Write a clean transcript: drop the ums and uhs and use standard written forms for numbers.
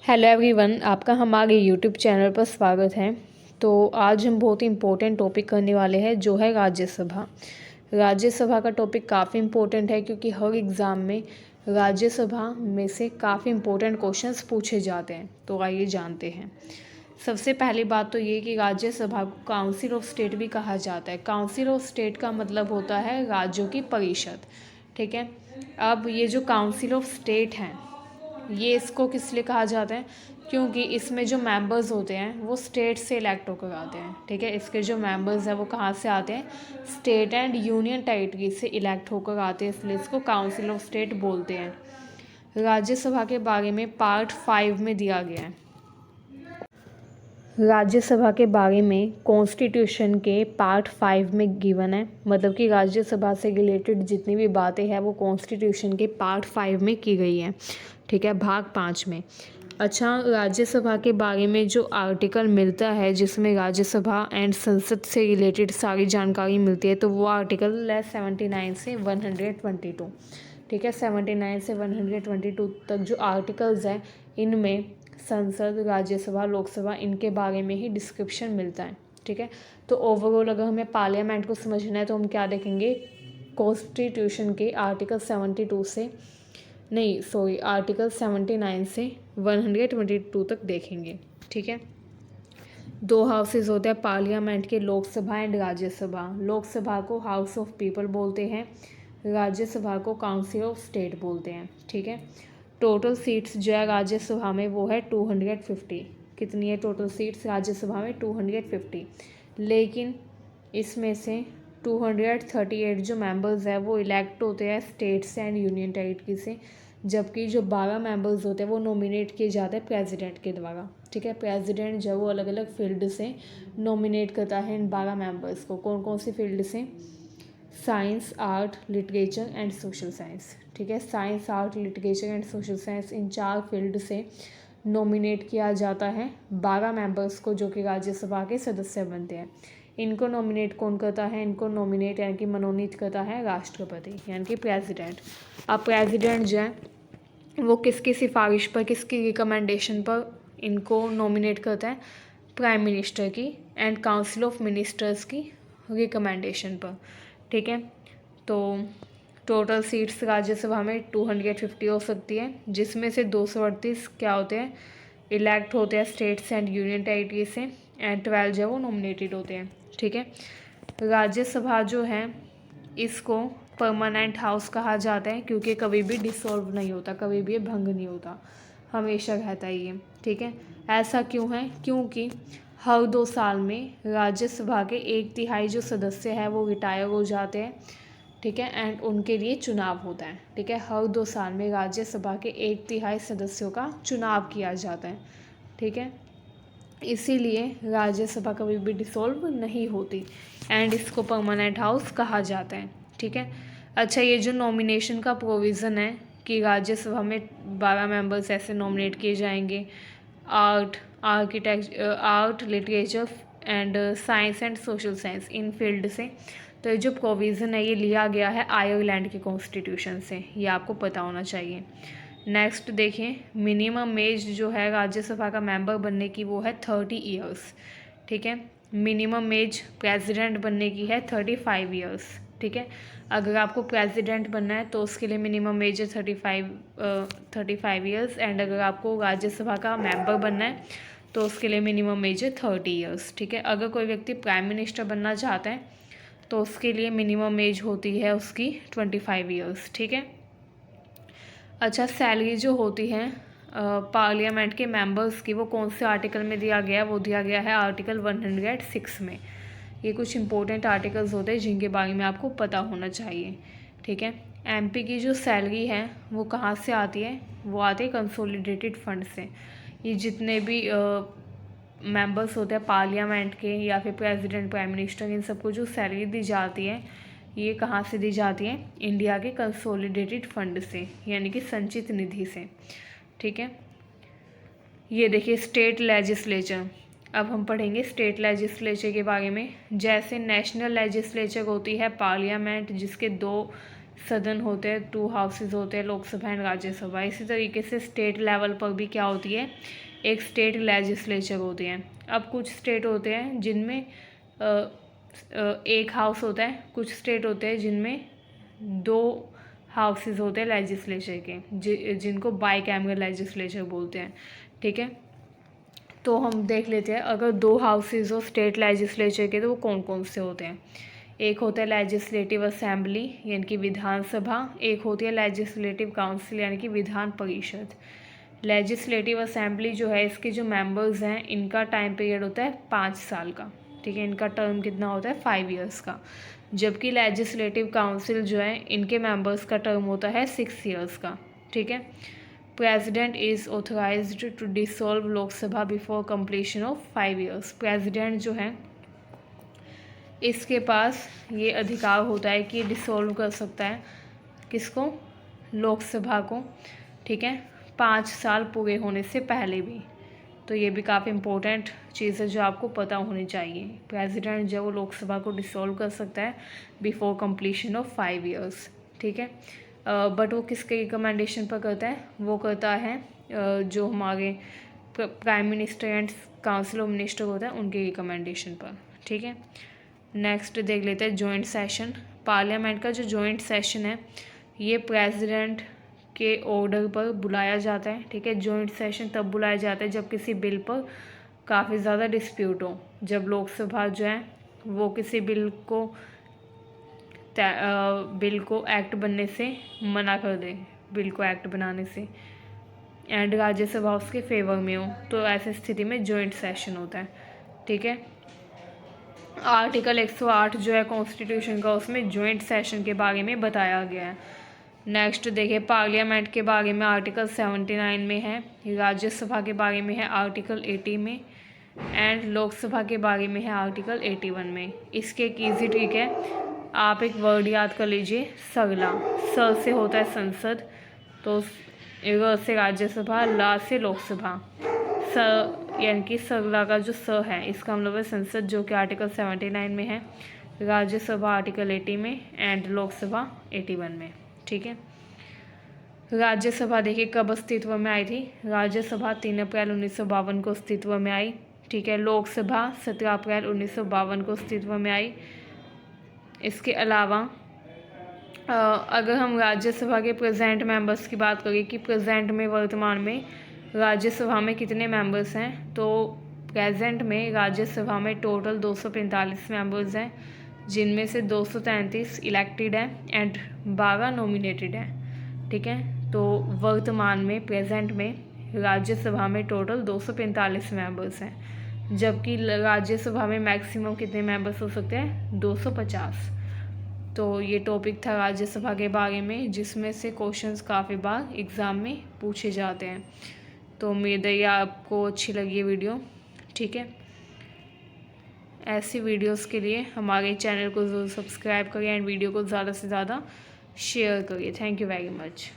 Hello everyone, आपका हमारे YouTube channel पर स्वागत है। तो आज हम बहुत ही इम्पोर्टेंट टॉपिक करने वाले हैं जो है राज्यसभा। राज्यसभा का टॉपिक काफ़ी इम्पोर्टेंट है क्योंकि हर एग्ज़ाम में राज्यसभा में से काफ़ी इम्पोर्टेंट क्वेश्चंस पूछे जाते हैं। तो आइए जानते हैं। सबसे पहली बात तो ये कि राज्यसभा को काउंसिल ऑफ स्टेट भी कहा जाता है। काउंसिल ऑफ स्टेट का मतलब होता है राज्यों की परिषद, ठीक है। अब ये जो काउंसिल ऑफ स्टेट हैं, ये इसको किस लिए कहा जाता है, क्योंकि इसमें जो मेंबर्स होते हैं वो स्टेट से इलेक्ट होकर आते हैं, ठीक है। इसके जो मेंबर्स हैं वो कहाँ से आते हैं, स्टेट एंड यूनियन टेरिटरी से इलेक्ट होकर आते हैं, इसलिए इसको काउंसिल ऑफ स्टेट बोलते हैं। राज्यसभा के बारे में पार्ट 5 में दिया गया है। राज्यसभा के बारे में कॉन्स्टिट्यूशन के पार्ट 5 में गिवन है, मतलब कि राज्यसभा से रिलेटेड जितनी भी बातें हैं वो कॉन्स्टिट्यूशन के पार्ट 5 में की गई है, ठीक है, भाग 5 में। अच्छा, राज्यसभा के बारे में जो आर्टिकल मिलता है जिसमें राज्यसभा एंड संसद से रिलेटेड सारी जानकारी मिलती है, तो वो आर्टिकल है 79 से 122, ठीक है। 79 से 122 तक जो आर्टिकल्स हैं इनमें संसद, राज्यसभा, लोकसभा, इनके बारे में ही डिस्क्रिप्शन मिलता है, ठीक है। तो ओवरऑल अगर हमें पार्लियामेंट को समझना है तो हम क्या देखेंगे, कॉन्स्टिट्यूशन के आर्टिकल 72 से आर्टिकल 79 से 122 तक देखेंगे, ठीक है। दो हाउसेज होते हैं पार्लियामेंट के, लोकसभा एंड राज्यसभा। लोकसभा को हाउस ऑफ पीपल बोलते हैं, राज्यसभा को काउंसिल ऑफ स्टेट बोलते हैं, ठीक है। टोटल सीट्स जो है राज्यसभा में वो है 250। कितनी है टोटल सीट्स राज्यसभा में? 250। लेकिन इसमें से 238 जो मेंबर्स हैं वो इलेक्ट होते हैं स्टेट से एंड यूनियन टेरिटरी से, जबकि जो 12 मेंबर्स होते हैं वो नॉमिनेट किए जाते हैं प्रेसिडेंट के द्वारा, ठीक है। प्रेसिडेंट जो वो अलग अलग फील्ड से नॉमिनेट करता है इन 12 मेंबर्स को। कौन कौन सी फील्ड से? Science, art, literature and social science, ठीक है। Science, art, literature and social science, in 4 field से नॉमिनेट किया जाता है 12 मेंबर्स को, जो कि राज्यसभा के सदस्य बनते हैं। इनको नॉमिनेट कौन करता है? इनको नॉमिनेट यानी कि मनोनीत करता है राष्ट्रपति यानी कि प्रेसिडेंट। अब प्रेसिडेंट जो है वो किसकी सिफारिश पर, किसकी रिकमेंडेशन पर इनको नॉमिनेट करता है? प्राइम मिनिस्टर की एंड काउंसिल ऑफ मिनिस्टर्स की रिकमेंडेशन पर, ठीक है। तो टोटल सीट्स राज्यसभा में 250 हो सकती है, जिसमें से 238 क्या होते हैं, इलेक्ट होते हैं स्टेट्स एंड यूनियन टेरिटरी से, एंड 12 जो है वो नॉमिनेटेड होते हैं, ठीक है। राज्यसभा जो है इसको परमानेंट हाउस कहा जाता है क्योंकि कभी भी डिसॉल्व नहीं होता, कभी भी ये भंग नहीं होता, हमेशा रहता है ये, ठीक है। ऐसा क्यों है? क्योंकि हर 2 साल में राज्यसभा के 1/3 जो सदस्य हैं वो रिटायर हो जाते हैं, ठीक है, एंड उनके लिए चुनाव होता है, ठीक है। हर 2 साल में राज्यसभा के 1/3 सदस्यों का चुनाव किया जाता है, ठीक है। इसीलिए राज्यसभा कभी भी डिसॉल्व नहीं होती एंड इसको परमानेंट हाउस कहा जाता है, ठीक है। अच्छा, ये जो नॉमिनेशन का प्रोविज़न है कि राज्यसभा में 12 मेंबर्स ऐसे नॉमिनेट किए जाएंगे, art, literature and science and social science, in field से। तो ये जो प्रोविज़न है ये लिया गया है आयरलैंड के कॉन्स्टिट्यूशन से, ये आपको पता होना चाहिए। नेक्स्ट देखें, मिनिमम एज जो है राज्यसभा का मेंबर बनने की वो है 30 ईयर्स, ठीक है। मिनिमम एज प्रेसिडेंट बनने की है 35 ईयर्स, ठीक है। अगर आपको प्रेसिडेंट बनना है तो उसके लिए मिनिमम एज है 35 ईयर्स, एंड अगर आपको राज्यसभा का मेंबर बनना है तो उसके लिए मिनिमम एज है 30 ईयर्स, ठीक है। अगर कोई व्यक्ति प्राइम मिनिस्टर बनना चाहता है तो उसके लिए मिनिमम एज होती है उसकी 25 ईयर्स, ठीक है। अच्छा, सैलरी जो होती है पार्लियामेंट के मेंबर्स की वो कौन से आर्टिकल में दिया गया है? वो दिया गया है आर्टिकल 106 में। ये कुछ इंपॉर्टेंट आर्टिकल्स होते हैं जिनके बारे में आपको पता होना चाहिए, ठीक है। एमपी की जो सैलरी है वो कहाँ से आती है? वो आती है कंसोलिडेटेड फंड से। ये जितने भी मेंबर्स होते हैं पार्लियामेंट के या फिर प्रेसिडेंट, प्राइम मिनिस्टर, इन सबको जो सैलरी दी जाती है ये कहाँ से दी जाती है? इंडिया के कंसोलिडेटेड फंड से यानी कि संचित निधि से, ठीक है। ये देखिए स्टेट लेजिस्लेचर। अब हम पढ़ेंगे स्टेट लेजिस्लेचर के बारे में। जैसे नेशनल लेजिस्लेचर होती है पार्लियामेंट जिसके 2 सदन होते हैं, 2 हाउसेज होते हैं, लोकसभा एंड राज्यसभा। इसी तरीके से स्टेट लेवल पर भी क्या होती है, एक स्टेट लेजिस्लेचर होती है। अब कुछ स्टेट होते हैं जिनमें एक हाउस होता है, कुछ स्टेट होते हैं जिनमें 2 हाउसेज होते हैं लेजिस्लेचर के, जिनको बाई कैमरल लेजिस्लेचर बोलते हैं। ठीक है, तो हम देख लेते हैं अगर 2 हाउसेज हो स्टेट लेजिस्लेचर के तो वो कौन कौन से होते हैं। एक होता है लेजिस्लेटिव असेंबली यानी कि विधानसभा, एक होती है लेजिस्लेटिव काउंसिल यानी कि विधान परिषद। लेजिस्लेटिव असेंबली जो है, इसके जो मेंबर्स हैं इनका टाइम पीरियड होता है 5 साल का। ठीक है, इनका टर्म कितना होता है 5 ईयर्स का। जबकि लेजिस्लेटिव काउंसिल जो है इनके मेंबर्स का टर्म होता है 6 ईयर्स का। ठीक है, president is authorised to dissolve Lok Sabha before completion of 5 years. President जो है इसके पास ये अधिकार होता है कि डिसॉल्व कर सकता है किसको, लोकसभा को। ठीक है, 5 साल पूरे होने से पहले भी। तो ये भी काफ़ी इंपॉर्टेंट चीज़ है जो आपको पता होनी चाहिए। प्रेसिडेंट जो वो लोकसभा को डिसॉल्व कर सकता है बिफोर कंप्लीशन ऑफ 5 ईयर्स। ठीक है, बट वो किसके रिकमेंडेशन पर करता है, वो करता है जो हमारे prime minister and council of minister होता है उनके रिकमेंडेशन पर। ठीक है, नेक्स्ट देख लेते हैं जॉइंट सेशन। पार्लियामेंट का जो जॉइंट सेशन है ये प्रेसिडेंट के ऑर्डर पर बुलाया जाता है। ठीक है, जॉइंट सेशन तब बुलाया जाता है जब किसी बिल पर काफ़ी ज़्यादा डिस्प्यूट हो, जब लोकसभा जो है वो किसी बिल को एक्ट बनने से मना कर दे, बिल को एक्ट बनाने से, एंड राज्यसभा उसके फेवर में हो, तो ऐसी स्थिति में जॉइंट सेशन होता है। ठीक है, आर्टिकल 108 जो है कॉन्स्टिट्यूशन का, उसमें जॉइंट सेशन के बारे में बताया गया है। नेक्स्ट देखिए पार्लियामेंट के बारे में आर्टिकल 79 में है, राज्यसभा के बारे में है आर्टिकल 80 में, एंड लोकसभा के बारे में है आर्टिकल 81 में। इसके एक ईजी ट्रिक है, आप एक वर्ड याद कर लीजिए, सरला। स से होता है संसद, तो र से राज्यसभा, ला से लोकसभा। स यानी कि सरला का जो स है इसका मतलब है संसद, जो कि आर्टिकल 79 में है, राज्यसभा आर्टिकल 80 में, एंड लोकसभा 81 में। ठीक है, राज्यसभा देखिए कब अस्तित्व में आई थी, राज्यसभा 3 अप्रैल 1952 को अस्तित्व में आई। ठीक है, लोकसभा 17 अप्रैल 1952 को अस्तित्व में आई। इसके अलावा अगर हम राज्यसभा के प्रेजेंट मेंबर्स की बात करें कि प्रेजेंट में वर्तमान में राज्यसभा में कितने मेंबर्स हैं, तो प्रेजेंट में राज्यसभा में टोटल 245 मेंबर्स हैं, जिनमें से 233 इलेक्टेड हैं एंड 12 नॉमिनेटेड हैं। ठीक है, तो वर्तमान में प्रेजेंट में राज्यसभा में टोटल 245 मेंबर्स हैं, जबकि राज्यसभा में मैक्सिमम कितने मेंबर्स हो सकते हैं, 250। तो ये टॉपिक था राज्यसभा के बारे में, जिसमें से क्वेश्चंस काफ़ी बार एग्ज़ाम में पूछे जाते हैं। तो उम्मीद है आपको अच्छी लगी वीडियो। ठीक है, ऐसी वीडियोस के लिए हमारे चैनल को ज़रूर सब्सक्राइब करिए एंड वीडियो को ज़्यादा से ज़्यादा शेयर करिए। Thank you very much.